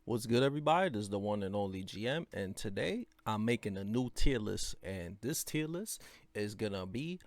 What's good, everybody? This is the one and only GM, and today I'm making a new tier list. And this tier list is gonna be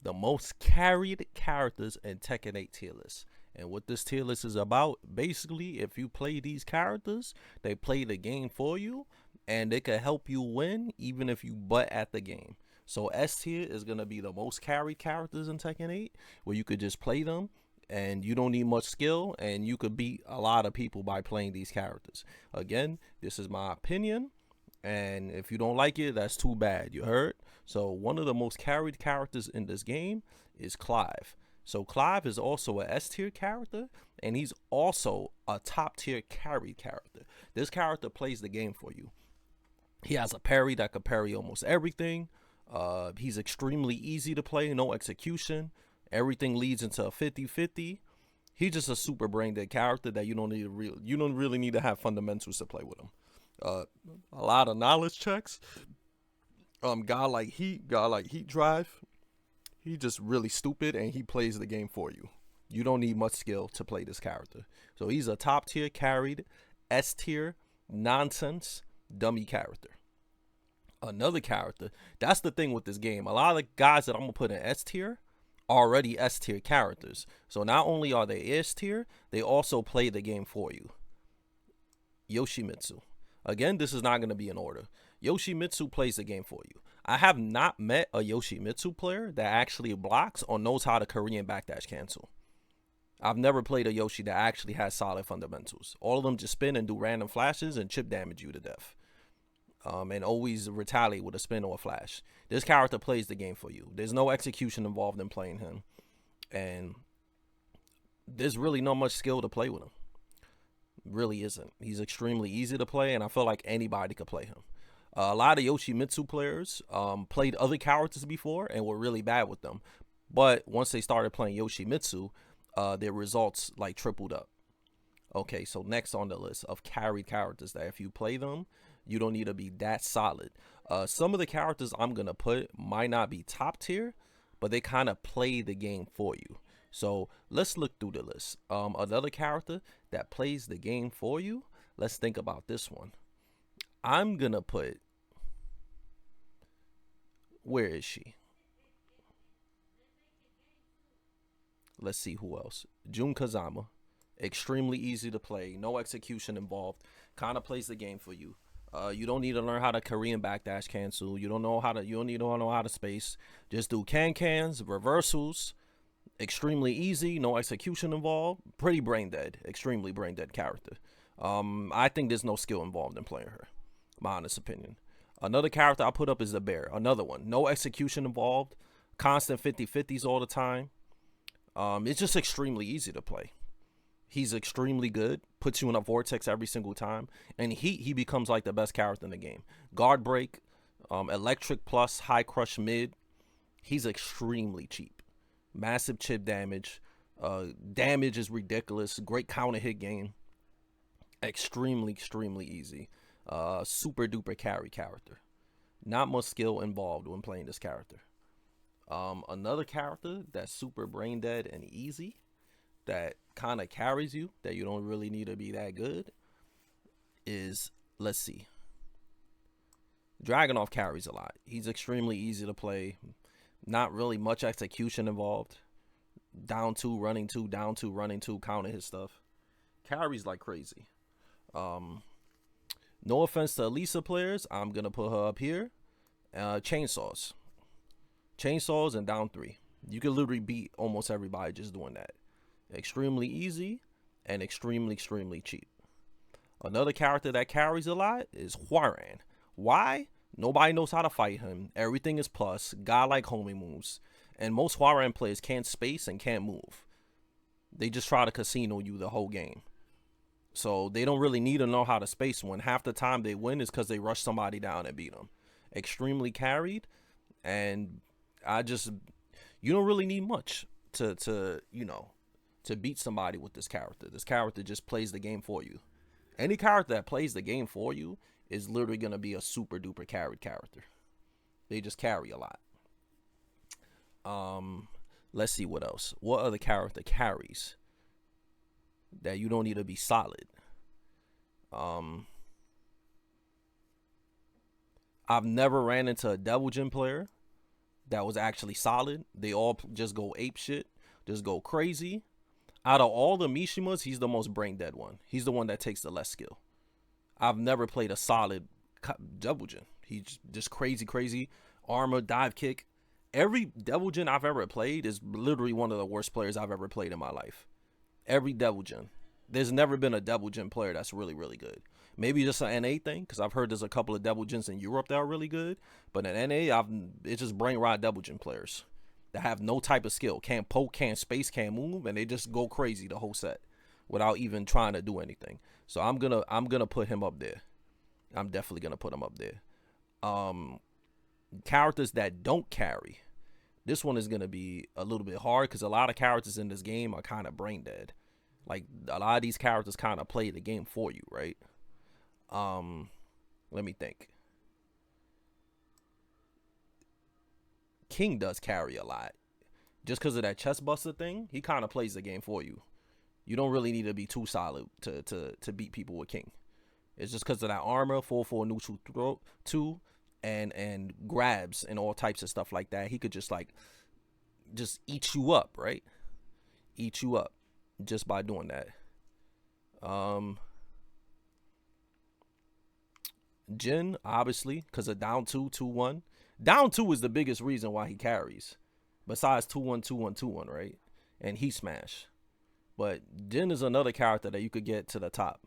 the most carried characters in Tekken 8 tier list. And what this tier list is about, basically, if you play these characters, they play the game for you, and they can help you win even if you butt at the game. So S tier is gonna be the most carried characters in Tekken 8, where you could just play them and you don't need much skill and you could beat a lot of people by playing these characters. Again, this is my opinion, and if you don't like it, that's too bad. You heard? So one of the most carried characters in this game is Clive. So Clive is also a S tier character, and he's also a top tier carried character. This character plays the game for you. He has a parry that could parry almost everything. He's extremely easy to play, no execution. Everything leads into a 50-50. He's just a super brain dead character that you don't really need to have fundamentals to play with him. Uh, a lot of knowledge checks. Guy like Heat Drive. He just really stupid and he plays the game for you. You don't need much skill to play this character. So he's a top tier carried, S tier, nonsense, dummy character. Another character. That's the thing with this game. A lot of the guys that I'm gonna put in S tier are already S tier characters. So not only are they S tier, they also play the game for you. Yoshimitsu. Again, this is not going to be in order. Yoshimitsu plays the game for you. I have not met a Yoshimitsu player that actually blocks or knows how to Korean backdash cancel. I've never played a Yoshi that actually has solid fundamentals. All of them just spin and do random flashes and chip damage you to death. And always retaliate with a spin or a flash. This character plays the game for you. There's no execution involved in playing him. And there's really not much skill to play with him. Really isn't. He's extremely easy to play, and I feel like anybody could play him. A lot of Yoshimitsu players played other characters before and were really bad with them. But once they started playing Yoshimitsu, their results like tripled up. Okay, so next on the list of carried characters that if you play them, you don't need to be that solid. Some of the characters I'm going to put might not be top tier, but they kind of play the game for you. So let's look through the list. Another character that plays the game for you. Let's think about this one. I'm going to put, where is she? Let's see who else. Jun Kazama. Extremely easy to play. No execution involved. Kind of plays the game for you. You don't need to learn how to Korean backdash cancel. You don't need to know how to space. Just do cans, reversals. Extremely easy, no execution involved. Pretty brain dead. Extremely brain dead character. I think there's no skill involved in playing her. My honest opinion. Another character I put up is the bear. Another one. No execution involved. Constant 50-50s all the time. It's just extremely easy to play. He's extremely good. Puts you in a vortex every single time. And he becomes like the best character in the game. Guard break, electric plus, high crush mid. He's extremely cheap. Massive chip damage. Damage is ridiculous. Great counter hit game. Extremely easy. Super duper carry character. Not much skill involved when playing this character. Another character that's super brain dead and easy, that kind of carries you, that you don't really need to be that good, is, let's see, Dragunov carries a lot. He's extremely easy to play. Not really much execution involved. Down two, running two, down two, running two, counter his stuff. Carries like crazy. No offense to Elisa players, I'm gonna put her up here. Chainsaws. Chainsaws and down three. You can literally beat almost everybody just doing that. Extremely easy and extremely cheap. Another character that carries a lot is Huaran. Why? Nobody knows how to fight him. Everything is plus. God-like homing moves. And most Huaran players can't space and can't move. They just try to casino you the whole game. So they don't really need to know how to space one. Half the time they win is because they rush somebody down and beat them. Extremely carried. And you don't really need much to beat somebody with this character. This character just plays the game for you. Any character that plays the game for you is literally going to be a super duper carried character. They just carry a lot. Let's see what else. What other character carries that you don't need to be solid? Um, I've never ran into a Devil Gym player that was actually solid. They all just go ape shit, just go crazy. Out of all the Mishimas, he's the most brain dead one. He's the one that takes the less skill. I've never played a solid Devil Gym. He's just crazy, crazy armor, dive kick. Every Devil Gym I've ever played is literally one of the worst players I've ever played in my life. Every Devil Gym. There's never been a Devil Gym player that's really, really good. Maybe just an NA thing, because I've heard there's a couple of Devil Gyms in Europe that are really good. But in NA, it's just brain rot Devil Gym players that have no type of skill. Can't poke, can't space, can't move, and they just go crazy the whole set without even trying to do anything. So I'm gonna put him up there. I'm definitely gonna put him up there. Um Characters that don't carry. This one is gonna be a little bit hard because a lot of characters in this game are kind of brain dead. Like a lot of these characters kind of play the game for you, right? Um, Let me think. King does carry a lot. Just because of that chest buster thing, he kind of plays the game for you. You don't really need to be too solid to beat people with King. It's just because of that armor, 4/4 neutral throw, 2, and grabs and all types of stuff like that. He could just just eat you up, right? Eat you up just by doing that. Um, Jin, obviously, because of down 2, 2-1. Down 2 is the biggest reason why he carries. Besides 2-1, 2-1, 2-1, right? And he smash. But Jin is another character that you could get to the top.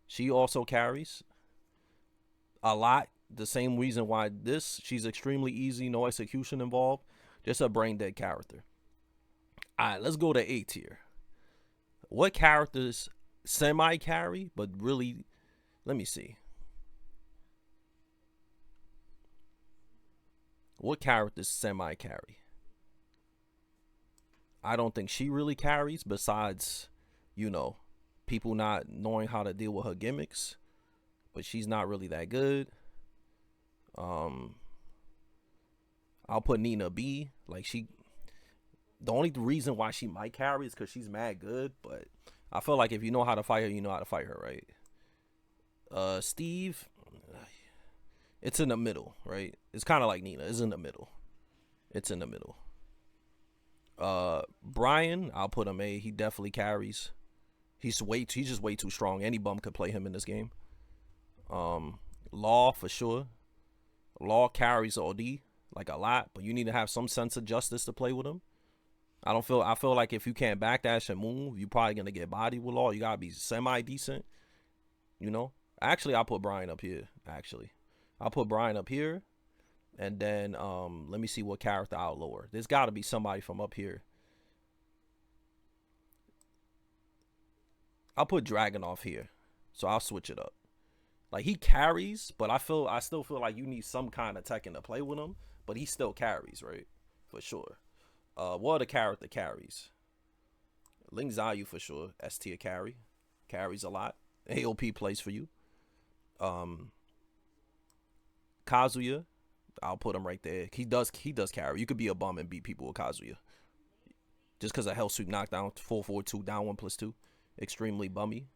She also carries a lot. The same reason why she's extremely easy, no execution involved. Just a brain dead character. Alright, let's go to A tier. What characters semi carry, but really, let me see. What characters semi carry? I don't think she really carries, besides, people not knowing how to deal with her gimmicks. But she's not really that good. I'll put Nina B. The only reason why she might carry is because she's mad good. But I feel like if you know how to fight her, you know how to fight her, right? Steve, it's in the middle, right? It's kind of like Nina. It's in the middle. It's in the middle. Brian, I'll put him A. He definitely carries. He's just way too strong. Any bum could play him in this game. Law for sure. Law carries OD like a lot, but you need to have some sense of justice to play with him. I feel like if you can't backdash and move, you're probably gonna get bodied with Law. You gotta be semi decent. Actually, I'll put Brian up here. I'll put Brian up here. And then let me see what character I'll lower. There's got to be somebody from up here. I'll put Dragunov here. So I'll switch it up. Like, he carries, but I still feel like you need some kind of Tekken to play with him. But he still carries, right? For sure. What other character carries? Ling Xiaoyu for sure. S tier carry. Carries a lot. AOP plays for you. Kazuya. I'll put him right there. He does carry. You could be a bum and beat people with Kazuya. Just because of Hell Sweep knockdown, 4/4-2, down 1+2. Extremely bummy.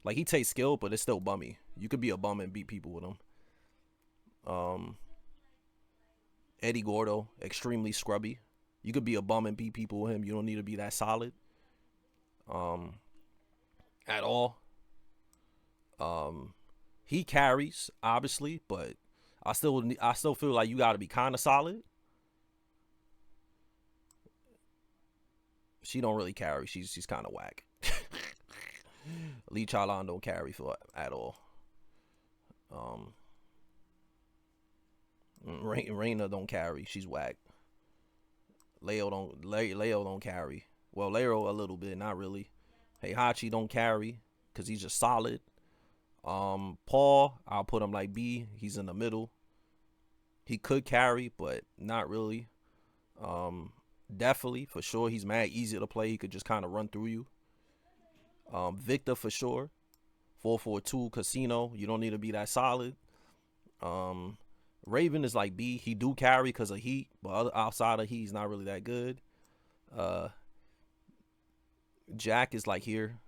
Like, he takes skill, but it's still bummy. You could be a bum and beat people with him. Eddie Gordo, extremely scrubby. You could be a bum and beat people with him. You don't need to be that solid. At all. He carries, obviously, but I still feel like you got to be kind of solid. She don't really carry. She's kind of whack. Lee Chalan don't carry for at all. Reina don't carry. She's whack. Leo don't carry. Well, Leo a little bit, not really. Heihachi don't carry because he's just solid. Paul, I'll put him like B. He's in the middle. He could carry, but not really. Definitely, for sure, he's mad easy to play. He could just kind of run through you. Victor for sure. 4/4-2 Casino. You don't need to be that solid. Raven is like B. He do carry because of heat, but outside of heat, he's not really that good. Jack is like here.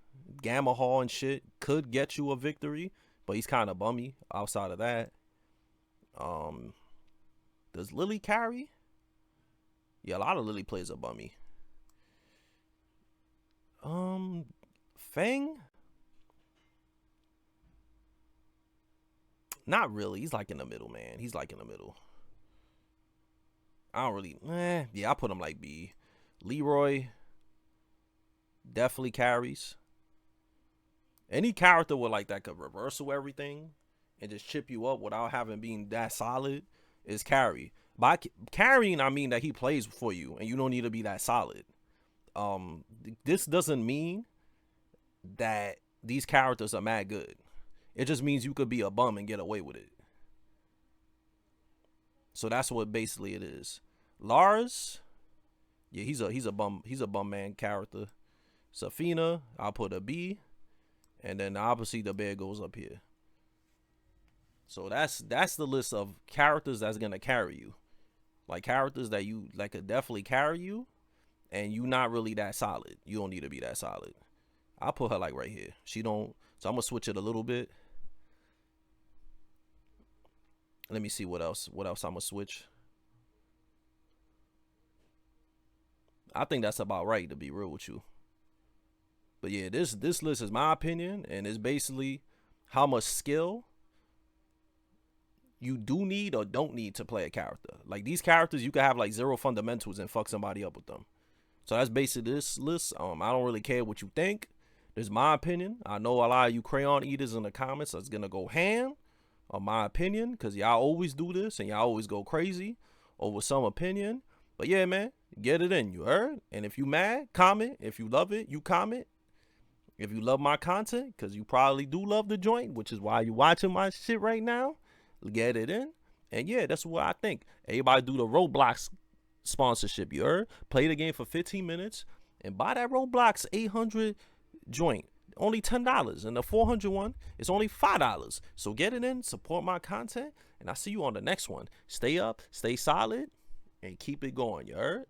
Gamma Hall and shit could get you a victory, but he's kind of bummy outside of that. Um, does Lily carry? Yeah, a lot of Lily plays are bummy. Um, Fang? Not really. He's like in the middle, man. He's like in the middle. I don't really. Yeah, I put him like B. Leroy definitely carries. Any character with like that could reversal everything and just chip you up without having being that solid is carry. By carrying, I mean that he plays for you and you don't need to be that solid. This doesn't mean that these characters are mad good. It just means you could be a bum and get away with it. So that's what basically it is. Lars, yeah, he's a bum man character. Safina, I'll put a B, and then obviously the bear goes up here. So that's the list of characters that's gonna carry you. Like characters that you like could definitely carry you, and you not really that solid. You don't need to be that solid. I'll put her like right here. She don't. So I'm gonna switch it a little bit. Let me see what else. What else I'm gonna switch. I think that's about right to be real with you. But yeah, this list is my opinion, and it's basically how much skill you do need or don't need to play a character. Like these characters, you can have like zero fundamentals and fuck somebody up with them. So that's basically this list. I don't really care what you think. This is my opinion. I know a lot of you crayon eaters in the comments is gonna go ham on my opinion because y'all always do this and y'all always go crazy over some opinion. But yeah, man, get it in. You heard? And if you mad, comment. If you love it, you comment. If you love my content, because you probably do love the joint, which is why you watching my shit right now, get it in. And yeah, that's what I think. Everybody do the Roblox sponsorship. You heard? Play the game for 15 minutes and buy that Roblox 800 joint. Only $10. And the 400 one is only $5. So get it in, support my content, and I'll see you on the next one. Stay up, stay solid, and keep it going. You heard?